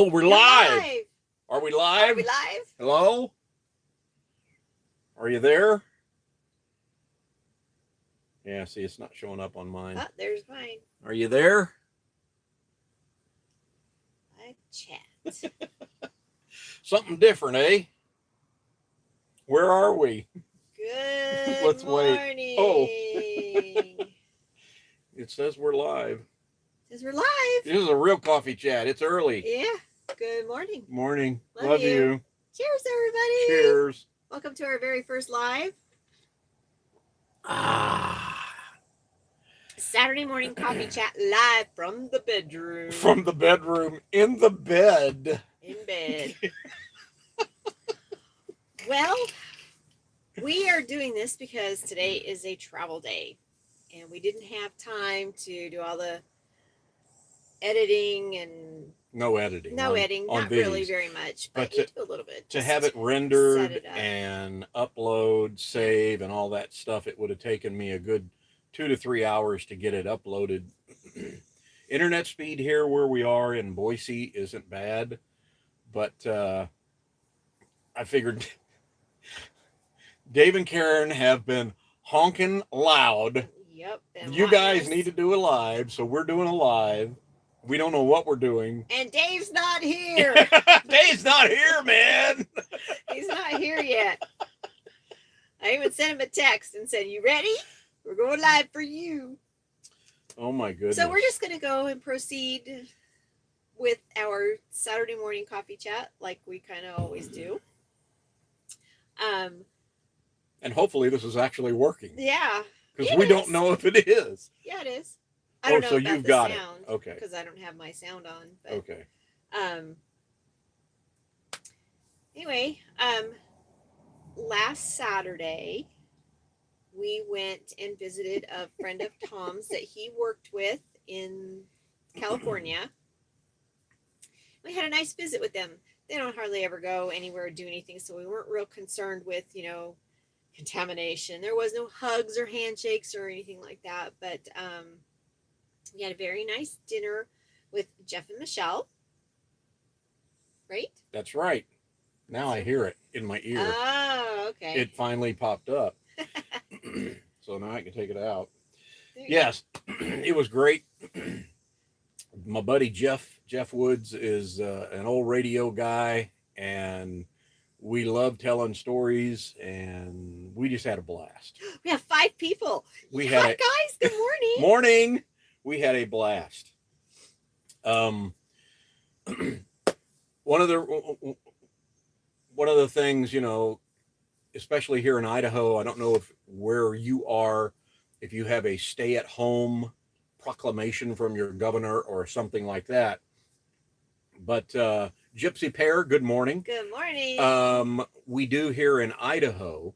Oh, we're live. Are we live? Are we live? Hello? Are you there? Yeah, see, it's not showing up on mine. Oh, there's mine. Are you there? Live chat. Something different, eh? Where are we? Good Let's morning. wait. Oh. It says we're live. Says we're live. This is a real coffee chat. It's early. Yeah. Good morning. Morning. Love you. Cheers, everybody. Cheers. Welcome to our very first live. Saturday morning coffee chat live from the bedroom. From the bedroom, in the bed. In bed. Well, we are doing this because today is a travel day. And we didn't have time to do all the editing and... No editing. No editing, not these. Really very much, but you do a little bit. To have it rendered and upload, save, and all that stuff, it would have taken me a good 2 to 3 hours to get it uploaded. Internet speed here where we are in Boise isn't bad, but I figured Dave and Karen have been honking loud. Yep. You guys need to do a live, so we're doing a live. We don't know what we're doing. And Dave's not here. Dave's not here, man. He's not here yet. I even sent him a text and said, "You ready? We're going live for you." Oh, my goodness. So we're just going to go and proceed with our Saturday morning coffee chat like we kind of always do. And hopefully this is actually working. Yeah. Because we don't know if it is. Yeah, it is. I don't know so about you've the got sound, it. Okay. Because I don't have my sound on. But, okay. Anyway, last Saturday, we went and visited a friend of Tom's that he worked with in California. We had a nice visit with them. They don't hardly ever go anywhere or do anything, so we weren't real concerned with, contamination. There was no hugs or handshakes or anything like that, but we had a very nice dinner with Jeff and Michelle. Right? That's right. Now I hear it in my ear. Oh, okay. It finally popped up. So now I can take it out. Yes, it was great. My buddy Jeff Woods is an old radio guy, and we love telling stories, and we just had a blast. We have 5 people. Guys, good morning. Morning. We had a blast. One of the things, especially here in Idaho, I don't know where you are, if you have a stay-at-home proclamation from your governor or something like that. But Gypsy Pear, good morning. Good morning. We do here in Idaho.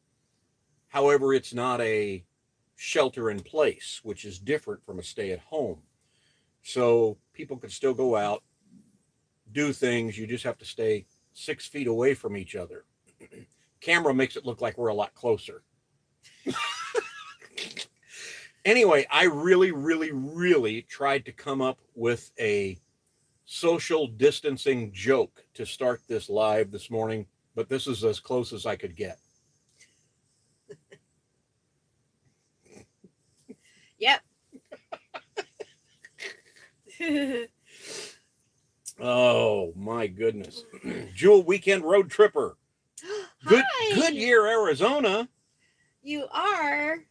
However, it's not a shelter in place, which is different from a stay-at-home. So people can still go out, do things. You just have to stay 6 feet away from each other. Camera makes it look like we're a lot closer. Anyway, I really, really, really tried to come up with a social distancing joke to start this live this morning, but this is as close as I could get. Yep. Oh, my goodness. Jewel Weekend Road Tripper. Good Goodyear, Arizona. You are.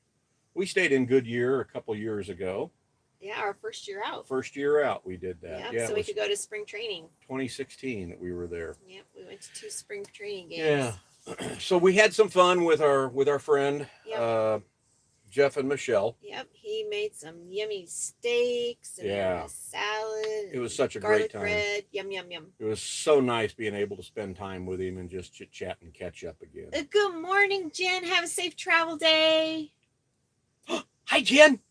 We stayed in Goodyear a couple years ago. Yeah, our first year out. First year out, we did that. Yeah, so we could go to spring training. 2016 that we were there. Yep, we went to 2 spring training games. Yeah. So we had some fun with our friend, Jeff and Michelle. Yep, he made some yummy steaks and a salad. It was such a great time. Bread. Yum, yum, yum. It was so nice being able to spend time with him and just chit chat and catch up again. Good morning, Jen. Have a safe travel day. Hi, Jen.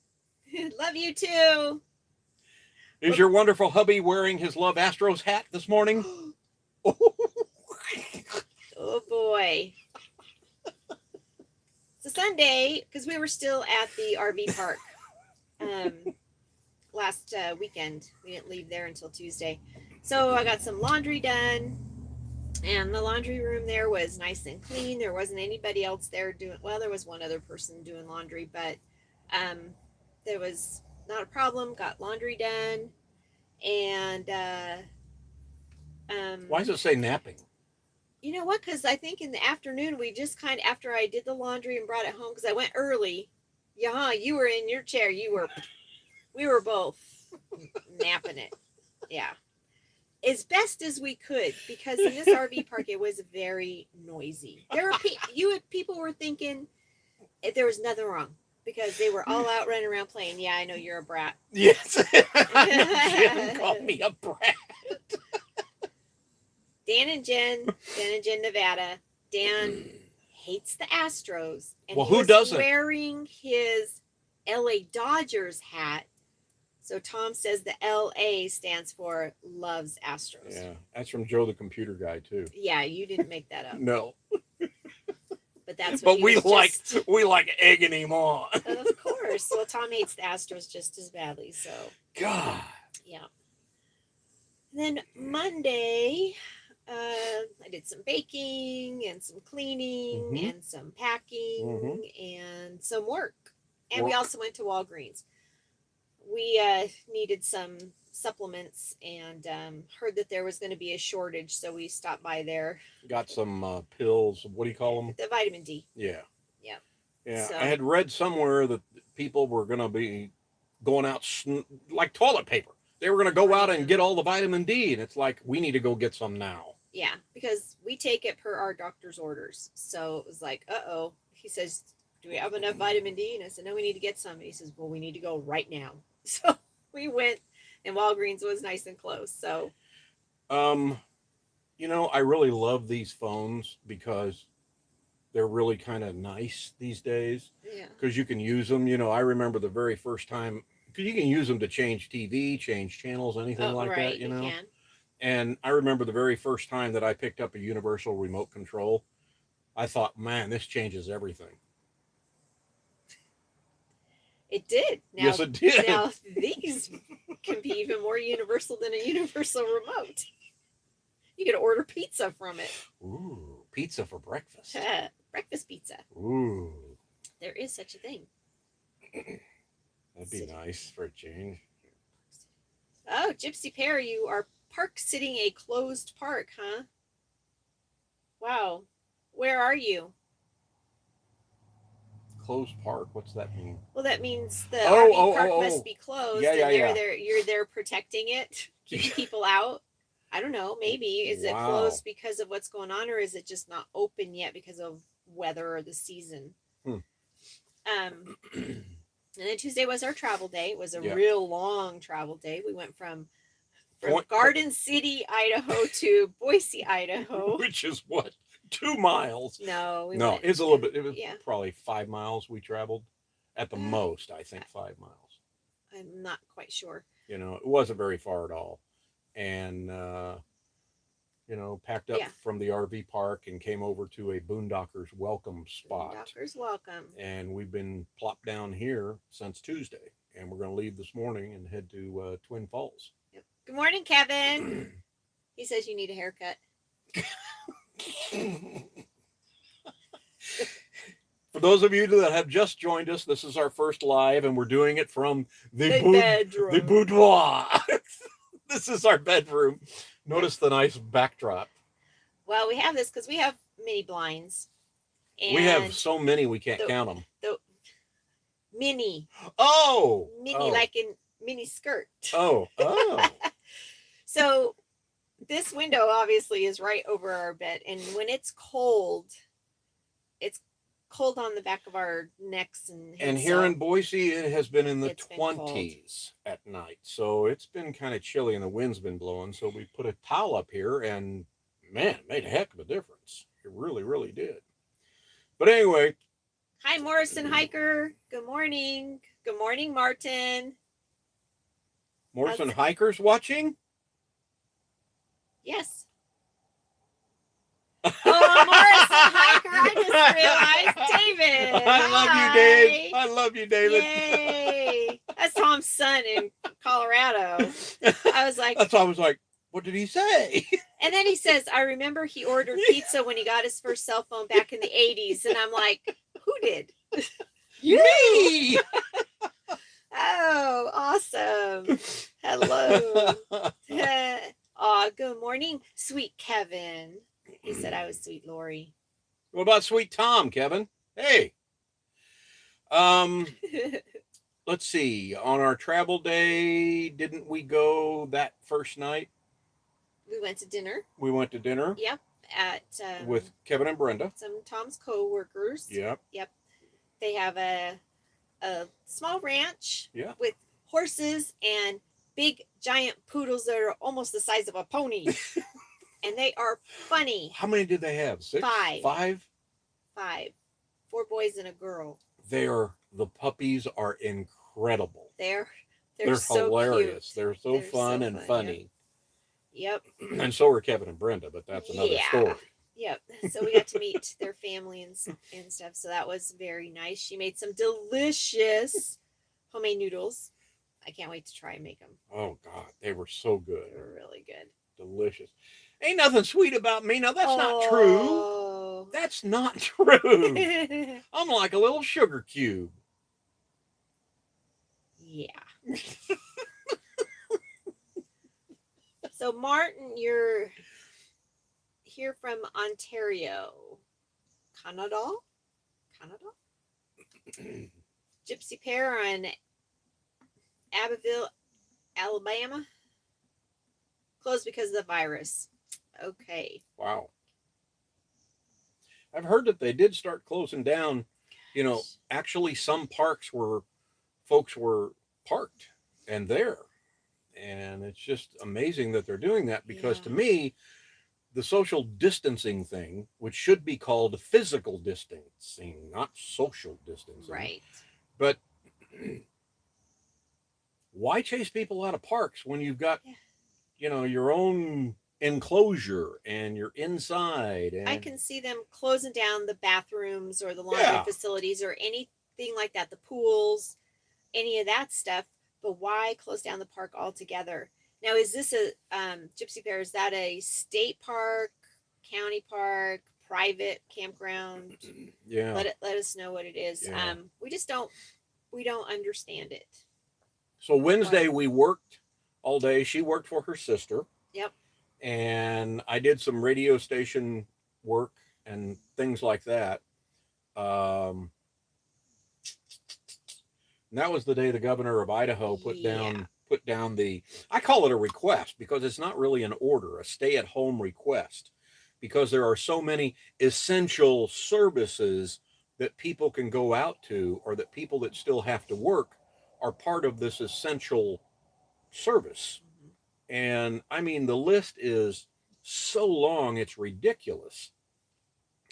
Love you too. Is your wonderful hubby wearing his Love Astros hat this morning? Oh boy. It's a Sunday because we were still at the RV park last weekend. We didn't leave there until Tuesday. So I got some laundry done, and the laundry room there was nice and clean. There wasn't anybody else there doing, well, there was one other person doing laundry, but there was not a problem. Got laundry done, and Why does it say napping? you know what? Because I think in the afternoon we just kind of, after I did the laundry and brought it home, because I went early. Yeah, you were in your chair. We were both napping it. Yeah, as best as we could, because in this RV park it was very noisy. There were people were thinking there was nothing wrong because they were all out running around playing. Yeah, I know you're a brat. Yes. Jen called me a brat. Dan and Jen, Nevada. Dan hates the Astros, and Well, he who was doesn't? wearing his LA Dodgers hat. So Tom says the LA stands for loves Astros. Yeah, that's from Joe the computer guy too. Yeah, you didn't make that up. No, But that's what but he we was like just... we like egging him on. Of course. Well, Tom hates the Astros just as badly. So God. yeah. Then Monday, I did some baking and some cleaning and some packing and some work. And we also went to Walgreens. We needed some supplements and heard that there was going to be a shortage, so we stopped by there. Got some pills. What do you call them? The vitamin D. Yeah. Yeah. Yeah. So- I had read somewhere that people were going to be going out like toilet paper. They were going to go out and get all the vitamin D, and it's like, we need to go get some now. Yeah, because we take it per our doctor's orders. So it was like, uh-oh. He says, do we have enough vitamin D? And I said, no, we need to get some. And he says, well, we need to go right now. So we went, and Walgreens was nice and close. So, you know, I really love these phones because they're really kind of nice these days. yeah. Because you can use them. You know, I remember the very first time, because you can use them to change TV, change channels, anything like right, that, you know. can. And I remember the very first time that I picked up a universal remote control, I thought, man, this changes everything. It did. Now, Yes, it did. Now these can be even more universal than a universal remote. You can order pizza from it. Ooh, pizza for breakfast. Breakfast pizza. Ooh, There is such a thing. that'd be nice for a change. Oh, Gypsy Pear, you are park sitting a closed park, huh? Wow. Where are you? Closed park? What's that mean? Well, that means the RV park oh. must be closed, Yeah, and yeah. you're there protecting it, keeping people out. I don't know. Maybe is it closed because of what's going on, or is it just not open yet because of weather or the season? And then Tuesday was our travel day. It was a real long travel day. We went from Garden City, Idaho to Boise, Idaho. Which is what? 2 miles? No, it's a little bit. It was yeah. probably 5 miles we traveled. At the most, I think 5 miles. I'm not quite sure. You know, it wasn't very far at all. And, you know, packed up from the RV park and came over to a Boondockers welcome spot. Boondockers welcome. And we've been plopped down here since Tuesday. And we're going to leave this morning and head to Twin Falls. Yep. Good morning, Kevin. He says you need a haircut. For those of you that have just joined us, this is our first live, and we're doing it from the bedroom. The boudoir. This is our bedroom. Notice the nice backdrop. Well, we have this because we have mini blinds. And we have so many we can't count them. Mini. Mini, like in mini skirt. Oh. So this window obviously is right over our bed, and when it's cold on the back of our necks and here in Boise, it has been in the 20s at night, so it's been kind of chilly and the wind's been blowing. So we put a towel up here, and man, it made a heck of a difference. It really, really did. But anyway, hi, Morrison Hiker. Good morning. Good morning, Martin. Morrison Hikers watching? Yes. Oh, Morrison Hiker, I just realized. David. I love you, David. Yay. That's Tom's son in Colorado. I was like, that's why I was like, What did he say? And then he says, I remember he ordered pizza when he got his first cell phone back in the 80s. And I'm like, who did? Me! Oh, awesome. Hello. Good morning, sweet Kevin. He said I was sweet Lori. What about sweet Tom, Kevin? Hey. Let's see. On our travel day, didn't we go that first night? We went to dinner. We went to dinner. Yep. At with Kevin and Brenda. Some Tom's co-workers. Yep. Yep. They have a small ranch. Yeah. With horses and big giant poodles that are almost the size of a pony. And they are funny. How many did they have? 6? 5. 5? 5. 4 boys and a girl. The puppies are incredible. They're so hilarious. Cute. They're so fun and funny. Yep. And so are Kevin and Brenda, but that's another story. Yep. So we got to meet their family and stuff. So that was very nice. She made some delicious homemade noodles. I can't wait to try and make them. Oh God, they were so good. They were really good. Delicious. Ain't nothing sweet about me. Now that's not true. That's not true. I'm like a little sugar cube. Yeah. So Martin, you're here from Ontario, Canada. Gypsy Pear in Abbeville, Alabama. Closed because of the virus. Okay. Wow. I've heard that they did start closing down. You know, actually some parks where folks were parked and there. And it's just amazing that they're doing that because to me, the social distancing thing, which should be called physical distancing, not social distancing. Right. But why chase people out of parks when you've got, your own enclosure and you're inside? And I can see them closing down the bathrooms or the laundry facilities or anything like that, the pools, any of that stuff. But why close down the park altogether? Now, is this a Gypsy Pear? Is that a state park, county park, private campground? Yeah. Let us know what it is. Yeah. We don't understand it. So Wednesday we worked all day. She worked for her sister. Yep. And I did some radio station work and things like that. And that was the day the governor of Idaho put down the, I call it a request because it's not really an order, a stay-at-home request, because there are so many essential services that people can go out to, or that people that still have to work are part of this essential service. Mm-hmm. And I mean, the list is so long, it's ridiculous.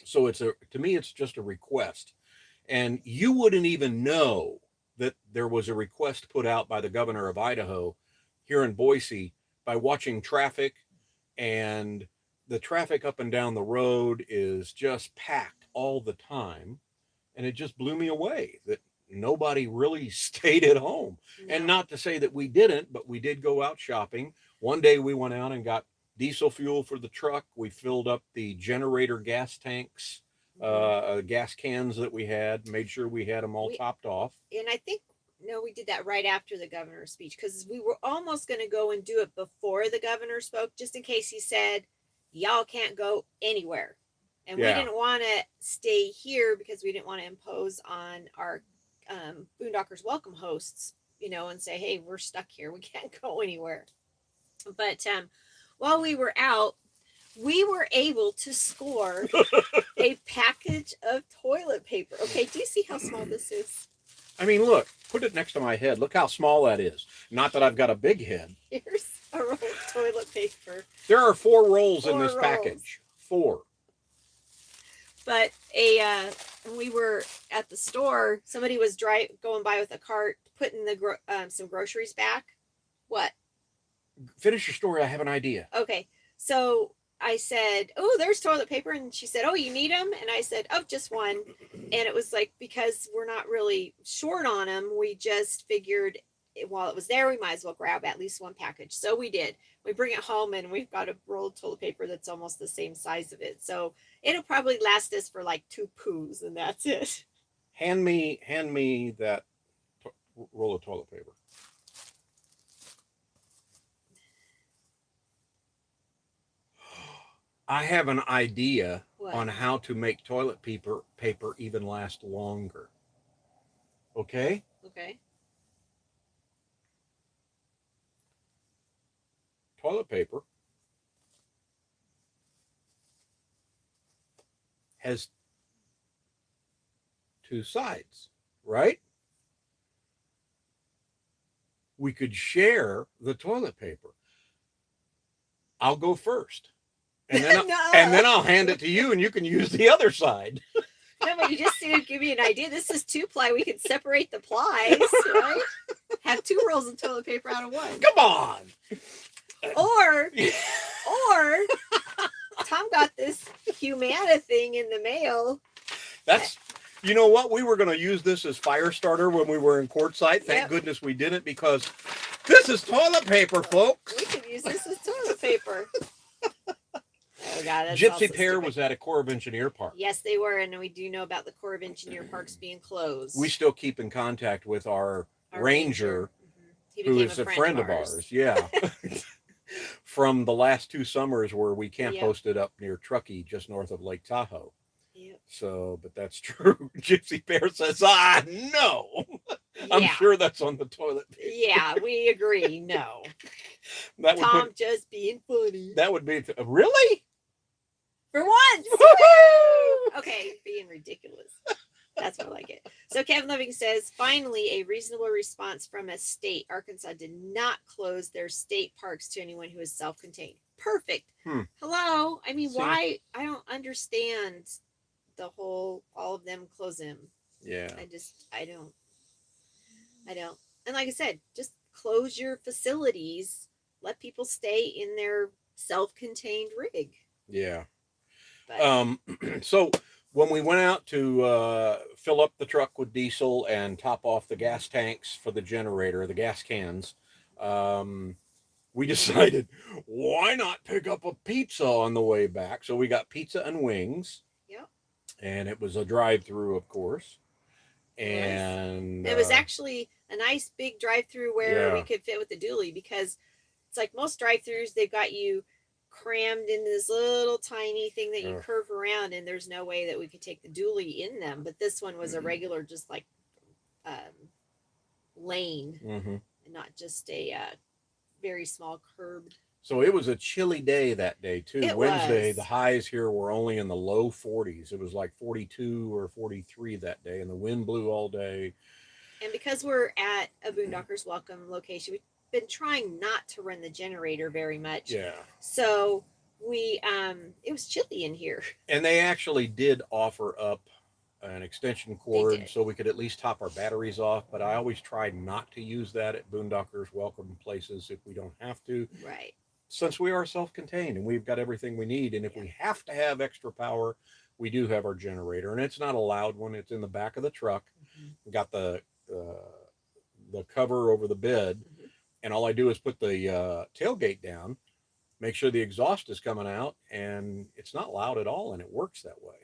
So to me, it's just a request. And you wouldn't even know that there was a request put out by the governor of Idaho here in Boise by watching traffic, and the traffic up and down the road is just packed all the time. And it just blew me away that nobody really stayed at home. No. And not to say that we didn't, but we did go out shopping. One day we went out and got diesel fuel for the truck. We filled up the generator gas tanks, gas cans that we had, made sure we had them all topped off. And I think, we did that right after the governor's speech, because we were almost going to go and do it before the governor spoke, just in case he said, y'all can't go anywhere. And we didn't want to stay here because we didn't want to impose on our Boondockers Welcome hosts, and say, hey, we're stuck here. We can't go anywhere. But while we were out, we were able to score a package of toilet paper. Okay, do you see how small this is? I mean, look, put it next to my head. Look how small that is. Not that I've got a big head. Here's a roll of toilet paper. There are 4 rolls in this package. 4. But when we were at the store, somebody was going by with a cart, putting some groceries back. What? Finish your story. I have an idea. Okay. So I said, oh, there's toilet paper. And she said, oh, you need them? And I said, oh, just one. And it was like, because we're not really short on them, we just figured while it was there, we might as well grab at least one package. So we did. We bring it home and we've got a roll of toilet paper that's almost the same size of it. So it'll probably last us for like 2 poos, and that's it. Hand me that roll of toilet paper. I have an idea on how to make toilet paper even last longer. Okay? Okay. Toilet paper has 2 sides, right? We could share the toilet paper. I'll go first. And then, and then I'll hand it to you, and you can use the other side. No, but you just need to give me an idea. This is 2-ply. We can separate the plies, right? Have 2 rolls of toilet paper out of one. Come on. Or Tom got this Humana thing in the mail. That's, you know what? We were going to use this as fire starter when we were in Quartzsite. Thank goodness we didn't, because this is toilet paper, folks. We could use this as toilet paper. Oh God, Gypsy Pear was at a Corps of Engineer park. Yes, they were, and we do know about the Corps of Engineer parks being closed. We still keep in contact with our ranger. Who is a friend of ours. Yeah. From the last 2 summers where we camp hosted up near Truckee, just north of Lake Tahoe. Yep. So, but that's true. Gypsy Pear says, no. I'm sure that's on the toilet paper. Yeah, we agree. No. That Tom would just being funny. That would be, really? For once. Woo-hoo! Okay, being ridiculous. That's more like it. So Kevin Living says, finally, a reasonable response from a state. Arkansas did not close their state parks to anyone who is self-contained. Perfect. Hello. I mean, why? I don't understand the whole, all of them close them. Yeah. I don't. And like I said, just close your facilities. Let people stay in their self-contained rig. Yeah. But. So when we went out to fill up the truck with diesel and top off the gas tanks for the generator, the gas cans, we decided, why not pick up a pizza on the way back? So we got pizza and wings. Yep. And it was a drive-through, of course. And it was actually a nice big drive-through where we could fit with the dually, because it's like most drive-throughs, they've got you crammed in this little tiny thing that you curve around, and there's no way that we could take the dually in them. But this one was a regular, just like lane, and not just a very small curb. So it was a chilly day that day too. Wednesday, the highs here were only in the low 40s. It was like 42 or 43 that day, and the wind blew all day. And because we're at a Boondockers Welcome location, we've been trying not to run the generator very much. Yeah. So we, it was chilly in here. And they actually did offer up an extension cord so we could at least top our batteries off. But I always try not to use that at Boondockers Welcome places if we don't have to. Right. Since we are self-contained and we've got everything we need. And if we have to have extra power, we do have our generator. And it's not a loud one. It's in the back of the truck. We got the cover over the bed. And all I do is put the tailgate down, make sure the exhaust is coming out, and it's not loud at all, and it works that way.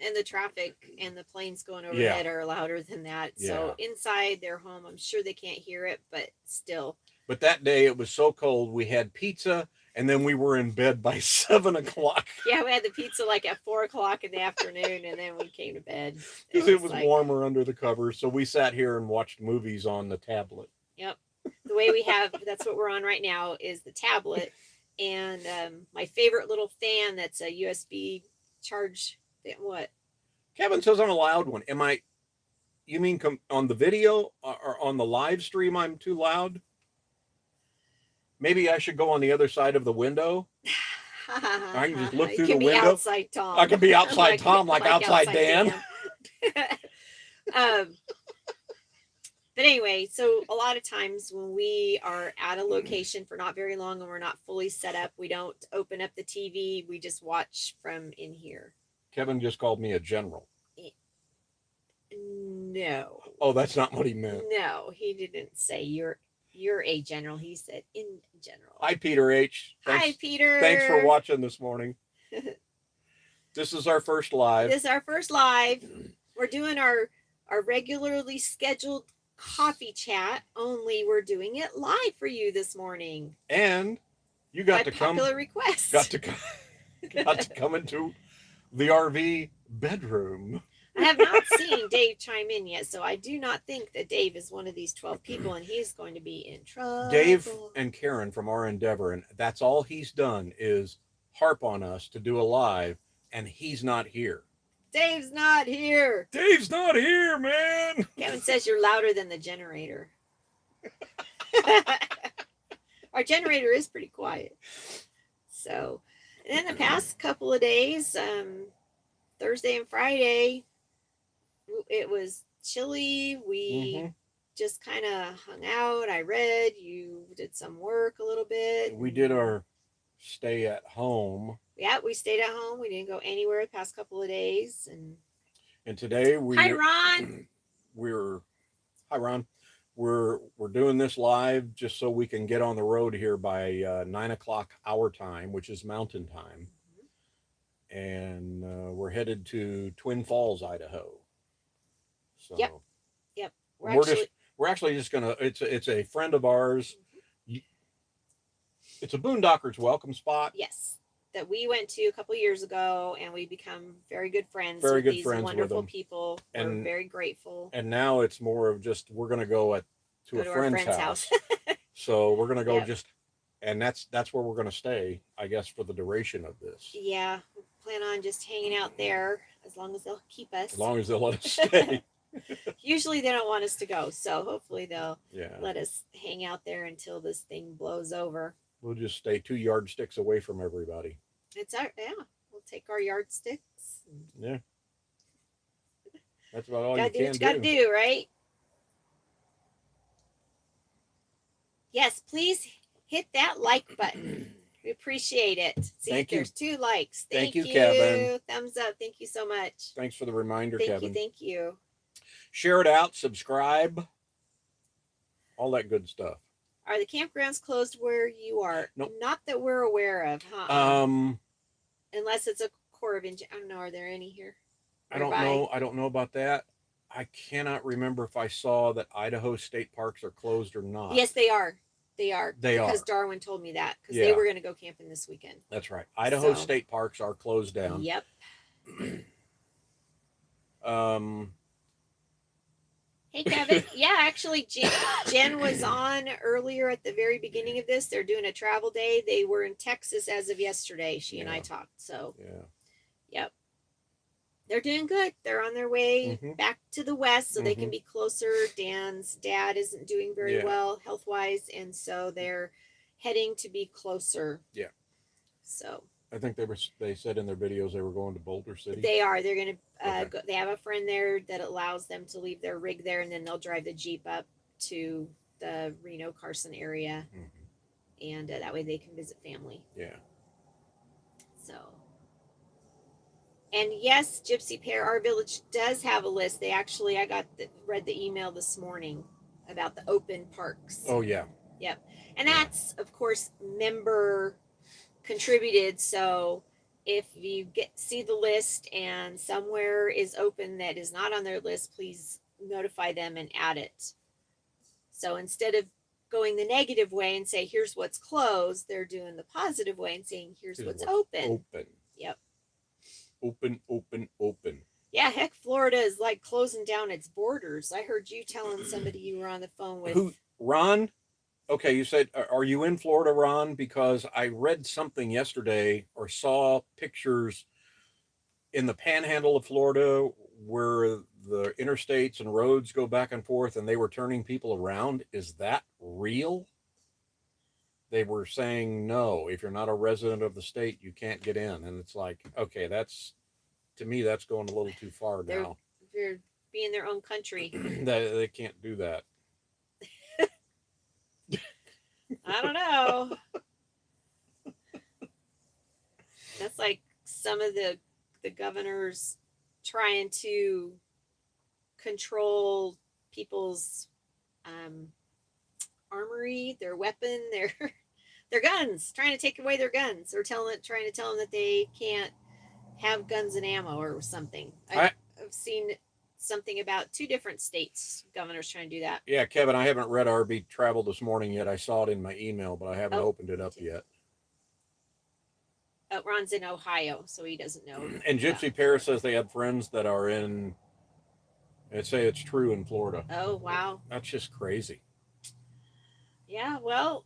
And the traffic and the planes going overhead are louder than that. So inside their home, I'm sure they can't hear it, but still. But that day it was so cold, we had pizza, and then we were in bed by 7 o'clock. Yeah, we had the pizza like at 4 o'clock in the afternoon, and then we came to bed. Because it was warmer under the covers, so we sat here and watched movies on the tablet. Yep. The way we have, that's what we're on right now, is the tablet. And my favorite little fan that's a USB charge. What? Kevin says I'm a loud one. You mean on the video or on the live stream I'm too loud? Maybe I should go on the other side of the window. I can just look through the window. Outside Tom. I can be outside Tom, like outside Dan. But anyway, so a lot of times when we are at a location for not very long and we're not fully set up, we don't open up the TV. We just watch from in here. Kevin just called me a general. No. Oh, that's not what he meant. No, he didn't say you're a general. He said in general. Hi, Peter H. Hi, Peter. Thanks for watching this morning. This is our first live. This is our first live. We're doing our regularly scheduled coffee chat, only we're doing it live for you this morning. And you got By to come. popular request. Got to come into the RV bedroom. I have not seen Dave chime in yet, so I do not think that Dave is one of these 12 people, and he's going to be in trouble. Dave and Karen from our endeavor, and that's all he's done is harp on us to do a live, and he's not here. Dave's not here. Dave's not here, man. Kevin says you're louder than the generator. Our generator is pretty quiet. So, and then the past couple of days, Thursday and Friday, it was chilly. We just kind of hung out. I read. You did some work a little bit. We did our stay at home. Yeah, we stayed at home. We didn't go anywhere the past couple of days. And today hi, Ron. Hi, Ron. We're doing this live just so we can get on the road here by 9 o'clock our time, which is Mountain Time. And we're headed to Twin Falls, Idaho. So Yep. We're actually just gonna. It's a friend of ours. It's a boondocker's welcome spot. Yes, that we went to a couple years ago, and we become very good friends. Very with good these friends wonderful with them. people. And we're very grateful. And now it's more of just we're gonna go to a friend's house. So we're gonna go and that's where we're gonna stay, I guess, for the duration of this. Yeah, we plan on just hanging out there as long as they'll keep us. As long as they'll let us stay. Usually they don't want us to go, so hopefully they'll Yeah. let us hang out there until this thing blows over. We'll just stay 2 yardsticks away from everybody. We'll take our yardsticks. Yeah. That's about all Gotta you do can what you gotta do, right? Yes, please hit that like button. We appreciate it. See, Thank you. There's 2 likes. Thank you, Kevin. Thumbs up. Thank you so much. Thanks for the reminder, Thank Kevin. you. Thank you. Share it out, subscribe, all that good stuff. Are the campgrounds closed where you are? Nope. Not that we're aware of, huh? Unless it's a Corps of Engineers. I don't know. Are there any here? I don't know. I don't know about that. I cannot remember if I saw that Idaho state parks are closed or not. Yes, they are. They are. They because are. Darwin told me that because they were going to go camping this weekend. That's right. Idaho state parks are closed down. Yep. Hey, Kevin. Yeah, actually, Jen was on earlier at the very beginning of this. They're doing a travel day. They were in Texas as of yesterday. She and I talked. So, yep. They're doing good. They're on their way back to the west so they can be closer. Dan's dad isn't doing very well health-wise, and so they're heading to be closer. Yeah. So I think they said in their videos they were going to Boulder City. they are. They're going to go. They have a friend there that allows them to leave their rig there, and then they'll drive the Jeep up to the Reno Carson area, and that way they can visit family. Yeah. So. And yes, Gypsy Pear, our village does have a list. They actually, read the email this morning about the open parks. Oh yeah. Yep. And that's, of course, member contributed. So if you see the list and somewhere is open that is not on their list, please notify them and add it. So instead of going the negative way and say, here's what's closed, they're doing the positive way and saying, here's what's open. Yep. Open. Yeah, heck, Florida is like closing down its borders. I heard you telling somebody you were on the phone with. Who? Ron? Okay, you said, are you in Florida, Ron? Because I read something yesterday or saw pictures in the panhandle of Florida where the interstates and roads go back and forth and they were turning people around. Is that real? They were saying, no, if you're not a resident of the state, you can't get in. And it's like, okay, to me, that's going a little too far now. They're being their own country. They can't do that. I don't know. That's like some of the governors trying to control people's armory, their weapon, their guns, trying to take away their guns, or trying to tell them that they can't have guns and ammo or something. I've seen something about 2 different states governors trying to do that. Yeah, Kevin, I haven't read RB Travel this morning yet. I saw it in my email, but I haven't opened it up yet. Ron's in Ohio, so he doesn't know. And Gypsy Paris says they have friends that are and say it's true in Florida. Oh, wow. That's just crazy. Yeah, well,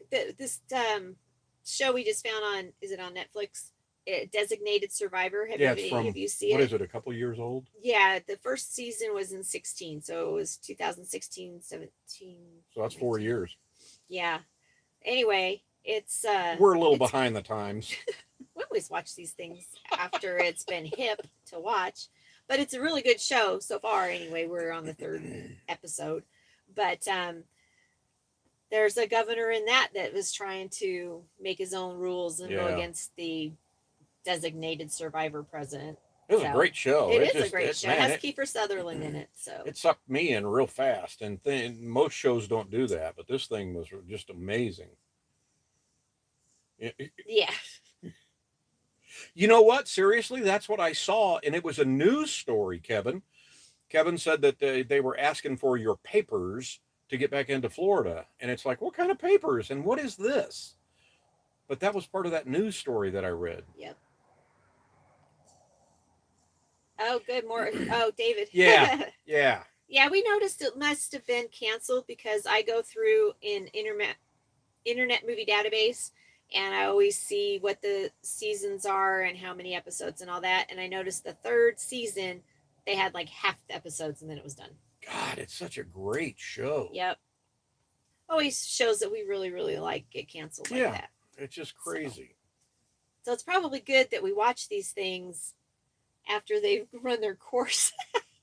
this show we just found on, is it on Netflix? Designated Survivor. Have you seen it? What is it, a couple years old? Yeah, the first season was in 16, so it was 2016, 17. So that's 4 years. Yeah. Anyway, it's we're a little behind the times. We always watch these things after it's been hip to watch, but it's a really good show so far. Anyway, we're on the 3rd episode, but there's a governor in that was trying to make his own rules and go against the designated survivor president. It was a great show. It is a great show. It has Kiefer Sutherland in it, so it sucked me in real fast. And most shows don't do that, but this thing was just amazing. Yeah. You know what? Seriously, that's what I saw, and it was a news story. Kevin said that they were asking for your papers to get back into Florida, and it's like, what kind of papers? And what is this? But that was part of that news story that I read. Yep. Oh, good morning. Oh, David. Yeah. Yeah. Yeah, we noticed it must have been canceled because I go through an internet movie database, and I always see what the seasons are and how many episodes and all that. And I noticed the 3rd season, they had like half the episodes and then it was done. God, it's such a great show. Yep. Always shows that we really, really like get canceled like that. It's just crazy. So it's probably good that we watch these things after they've run their course.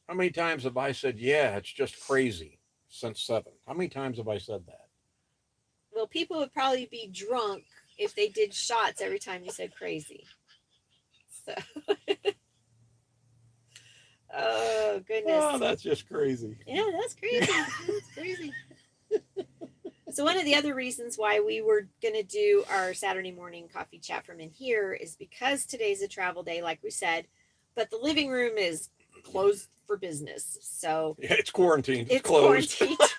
How many times have I said, yeah, it's just crazy since 7? How many times have I said that? Well, people would probably be drunk if they did shots every time you said crazy. So, oh, goodness. Oh, that's just crazy. Yeah, that's crazy. That's crazy. So one of the other reasons why we were going to do our Saturday morning coffee chat from in here is because today's a travel day, like we said, but the living room is closed for business. So yeah, it's quarantined. It's closed. Quarantined.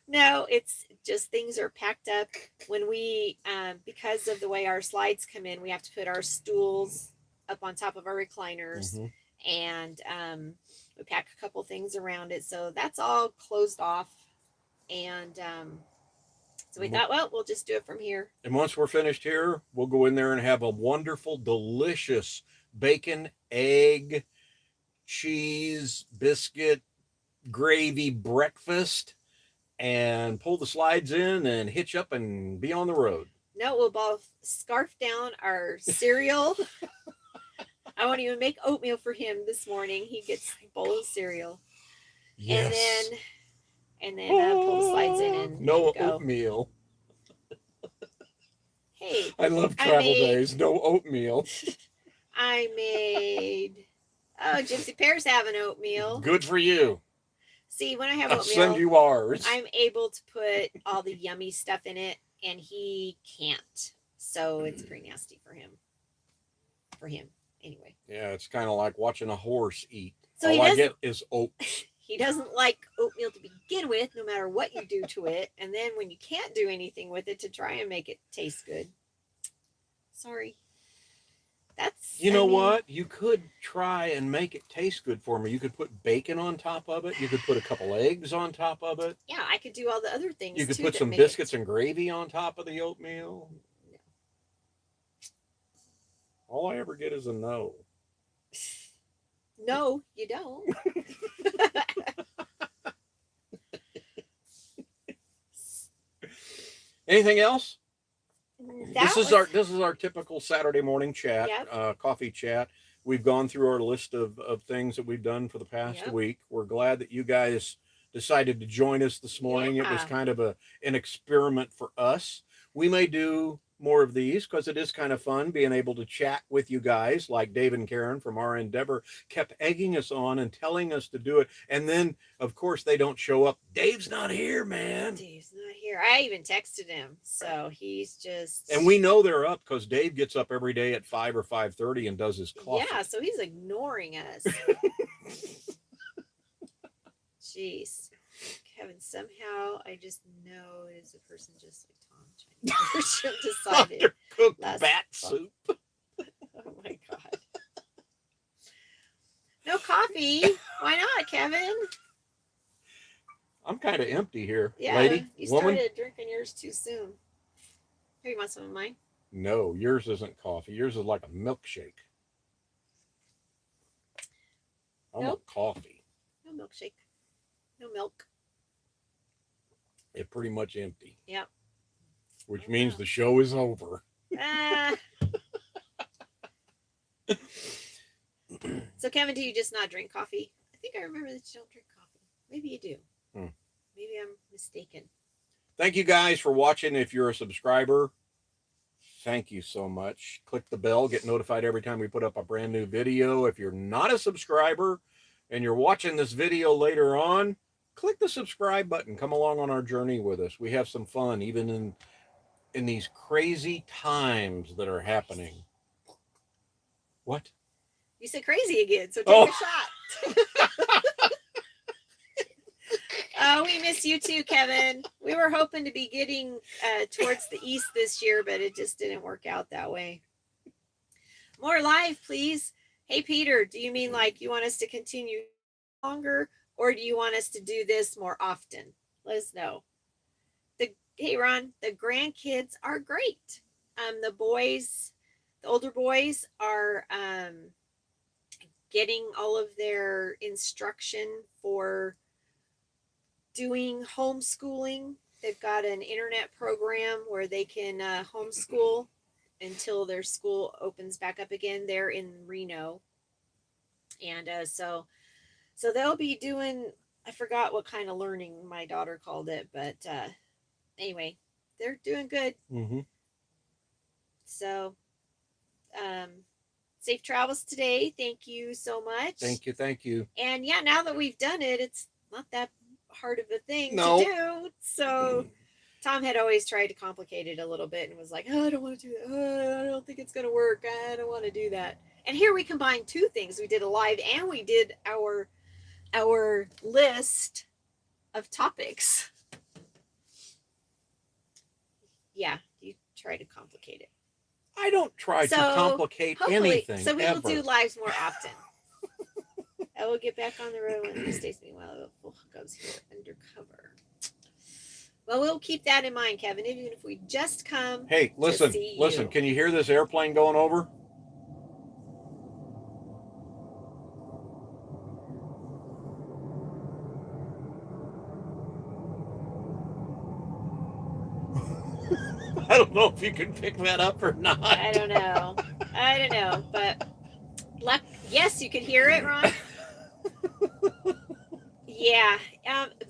No, it's just things are packed up. When we, because of the way our slides come in, we have to put our stools up on top of our recliners, and we pack a couple things around it. So that's all closed off. And so we thought, well, we'll just do it from here. And once we're finished here, we'll go in there and have a wonderful, delicious bacon, egg, cheese, biscuit, gravy breakfast, and pull the slides in and hitch up and be on the road. No, we'll both scarf down our cereal. I won't even make oatmeal for him this morning. He gets a bowl of cereal. Yes. And then pull the slides in and no go. Oatmeal. Hey, I love travel days. No oatmeal. I made Gypsy Pear's having oatmeal. Good for you. See, when I have I'll oatmeal, send you ours. I'm able to put all the yummy stuff in it, and he can't. So it's pretty nasty for him. For him, anyway. Yeah, it's kind of like watching a horse eat. So all I get is oats. He doesn't like oatmeal to begin with, no matter what you do to it. And then when you can't do anything with it to try and make it taste good. Sorry. You know what? You could try and make it taste good for me. You could put bacon on top of it. You could put a couple eggs on top of it. Yeah, I could do all the other things. You could put some biscuits and gravy on top of the oatmeal. No. All I ever get is a no. No, you don't. Anything else? This is was our typical Saturday morning chat, Yep. Coffee chat. We've gone through our list of things that we've done for the past Yep. week. We're glad that you guys decided to join us this morning. It was Yeah. kind of an experiment for us. We may do more of these because it is kind of fun being able to chat with you guys, like Dave and Karen from our Endeavor kept egging us on and telling us to do it. And then, of course, they don't show up. Dave's not here, man. Dave's not here. I even texted him, so he's just. And we know they're up because Dave gets up every day at 5 or 5:30 and does his coffee. Yeah, so he's ignoring us. Jeez. Kevin, somehow I just know it is a person just like Tom Chinese version decided. Undercooked bat soup. Oh my god. No coffee. Why not, Kevin? I'm kind of empty here, Yeah, lady, you woman. started drinking yours too soon. Here, you want some of mine? No, yours isn't coffee. Yours is like a milkshake. I want coffee. No milkshake. No milk. It's pretty much empty. Yep. Which means the show is over. So, Kevin, do you just not drink coffee? I think I remember that you don't drink coffee. Maybe you do. Maybe I'm mistaken. Thank you guys for watching. If you're a subscriber, thank you so much. Click the bell, get notified every time we put up a brand new video. If you're not a subscriber and you're watching this video later on, click the subscribe button. Come along on our journey with us. We have some fun, even in these crazy times that are happening. What? You said crazy again, so take a shot. Oh, we miss you too, Kevin. We were hoping to be getting towards the east this year, but it just didn't work out that way. More live, please. Hey, Peter, do you mean like you want us to continue longer, or do you want us to do this more often? Let us know. Hey, Ron, the grandkids are great. The boys, the older boys are getting all of their instruction for doing homeschooling. They've got an internet program where they can homeschool until their school opens back up again. They're in Reno. And so they'll be doing, I forgot what kind of learning my daughter called it, but anyway, they're doing good. Mm-hmm. So safe travels today. Thank you so much. Thank you. Thank you. And yeah, now that we've done it, it's not that hard of a thing No. to do. So Tom had always tried to complicate it a little bit and was like, oh, I don't want to do that. Oh, I don't think it's going to work. I don't want to do that. And here we combined two things. We did a live and we did our list of topics. Yeah, you try to complicate it. I don't try to complicate anything. So we ever. will do lives more often. I will get back on the road when he stays meanwhile. Full hookups here undercover. Well, we'll keep that in mind, Kevin, even if we just come. Hey, listen, to see listen. you. Can you hear this airplane going over? I don't know if you can pick that up or not. I don't know, but yes, you could hear it, Ron. Yeah.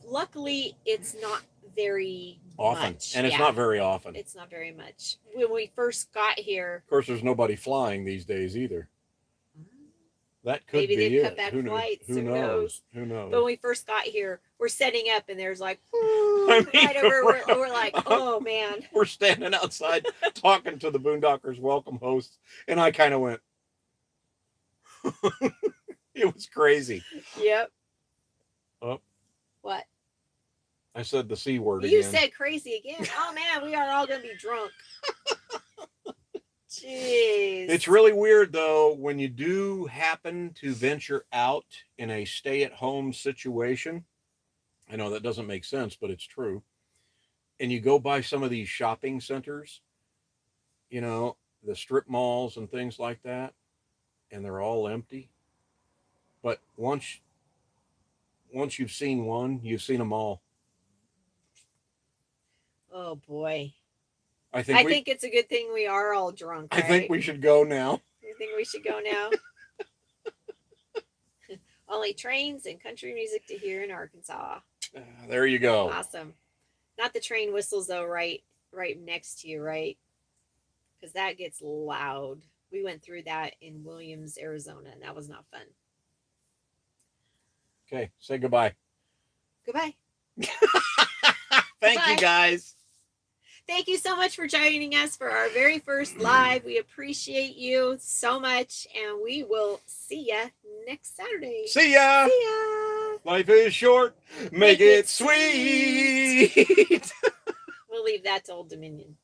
Luckily, it's not very often, much. and it's not very often. It's not very much. When we first got here, of course, there's nobody flying these days either. That could maybe be they've it. cut back Who flights. Who knows? Who knows? But when we first got here, we're setting up, and there's like right over. We're like, oh man. We're standing outside talking to the Boondockers welcome hosts, and I kind of went. It was crazy. Yep. Oh. What? I said the C word again. You said crazy again. Oh man, we are all gonna be drunk. Jeez. It's really weird though when you do happen to venture out in a stay-at-home situation. I know that doesn't make sense, but it's true. And you go by some of these shopping centers, you know, the strip malls and things like that, and they're all empty. But once you've seen one, you've seen them all. Oh boy. I think it's a good thing we are all drunk. I think we should go now. You think we should go now? Only trains and country music to hear in Arkansas. There you go. Awesome. Not the train whistles though, right next to you, right? because that gets loud. We went through that in Williams, Arizona, and that was not fun. Okay, say goodbye. Goodbye. Thank you, Goodbye. guys. Thank you so much for joining us for our very first live. We appreciate you so much, and we will see ya next Saturday. See ya. See ya. Life is short. Make it sweet. We'll leave that to Old Dominion.